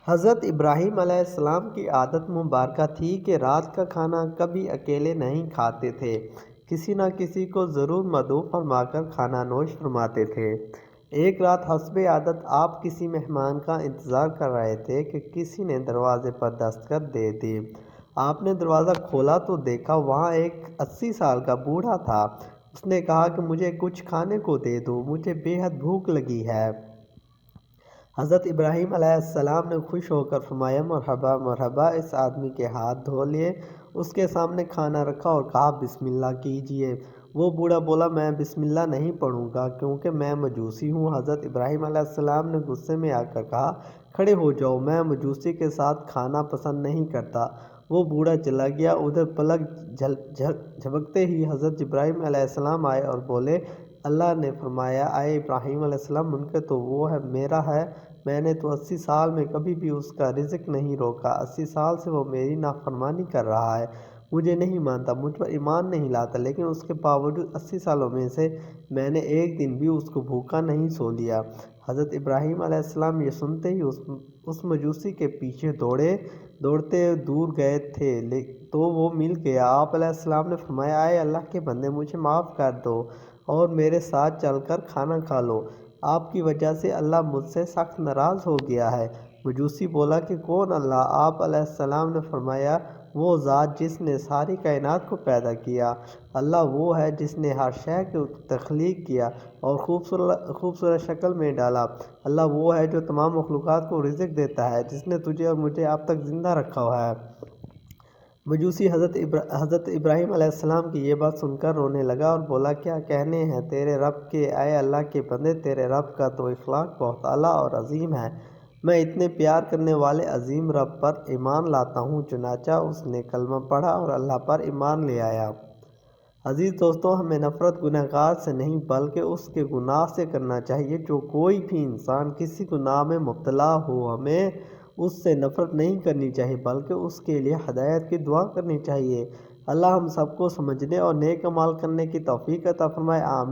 حضرت ابراہیم علیہ السلام کی عادت مبارکہ تھی کہ رات کا کھانا کبھی اکیلے نہیں کھاتے تھے، کسی نہ کسی کو ضرور مدعو فرما کر کھانا نوش فرماتے تھے۔ ایک رات حسب عادت آپ کسی مہمان کا انتظار کر رہے تھے کہ کسی نے دروازے پر دستک دے دی۔ آپ نے دروازہ کھولا تو دیکھا وہاں ایک 80 سال کا بوڑھا تھا۔ اس نے کہا کہ مجھے کچھ کھانے کو دے دو، مجھے بے حد بھوک لگی ہے۔ حضرت ابراہیم علیہ السلام نے خوش ہو کر فرمایا مرحبا مرحبا۔ اس آدمی کے ہاتھ دھو لیے، اس کے سامنے کھانا رکھا اور کہا بسم اللہ کیجیے۔ وہ بوڑھا بولا میں بسم اللہ نہیں پڑھوں گا کیونکہ میں مجوسی ہوں۔ حضرت ابراہیم علیہ السلام نے غصے میں آ کر کہا کھڑے ہو جاؤ، میں مجوسی کے ساتھ کھانا پسند نہیں کرتا۔ وہ بوڑھا چلا گیا۔ ادھر پلک جھپکتے ہی حضرت ابراہیم علیہ السلام آئے اور بولے اللہ نے فرمایا اے ابراہیم علیہ السلام منکر تو وہ ہے میرا ہے، میں نے تو 80 سال میں کبھی بھی اس کا رزق نہیں روکا، 80 سال سے وہ میری نافرمانی کر رہا ہے، مجھے نہیں مانتا، مجھ پر ایمان نہیں لاتا، لیکن اس کے باوجود 80 سالوں میں سے میں نے ایک دن بھی اس کو بھوکا نہیں سو لیا۔ حضرت ابراہیم علیہ السلام یہ سنتے ہی اس مجوسی کے پیچھے دوڑتے دور گئے تھے تو وہ مل گیا۔ آپ علیہ السلام نے فرمایا اے اللہ کے بندے مجھے معاف کر دو اور میرے ساتھ چل کر کھانا کھا لو، آپ کی وجہ سے اللہ مجھ سے سخت ناراض ہو گیا ہے۔ مجوسی بولا کہ کون اللہ؟ آپ علیہ السلام نے فرمایا وہ ذات جس نے ساری کائنات کو پیدا کیا، اللہ وہ ہے جس نے ہر شے کو تخلیق کیا اور خوبصورت شکل میں ڈالا، اللہ وہ ہے جو تمام مخلوقات کو رزق دیتا ہے، جس نے تجھے اور مجھے اب تک زندہ رکھا ہے۔ مجوسی حضرت ابراہیم علیہ السلام کی یہ بات سن کر رونے لگا اور بولا کیا کہنے ہیں تیرے رب کے اے اللہ کے بندے، تیرے رب کا تو اخلاق بہت اعلیٰ اور عظیم ہے، میں اتنے پیار کرنے والے عظیم رب پر ایمان لاتا ہوں۔ چنانچہ اس نے کلمہ پڑھا اور اللہ پر ایمان لے آیا۔ عزیز دوستو، ہمیں نفرت گناہ گار سے نہیں بلکہ اس کے گناہ سے کرنا چاہیے۔ جو کوئی بھی انسان کسی گناہ میں مبتلا ہو ہمیں اس سے نفرت نہیں کرنی چاہیے بلکہ اس کے لیے ہدایت کی دعا کرنی چاہیے۔ اللہ ہم سب کو سمجھنے اور نیک اعمال کرنے کی توفیق عطا فرمائے، آمین۔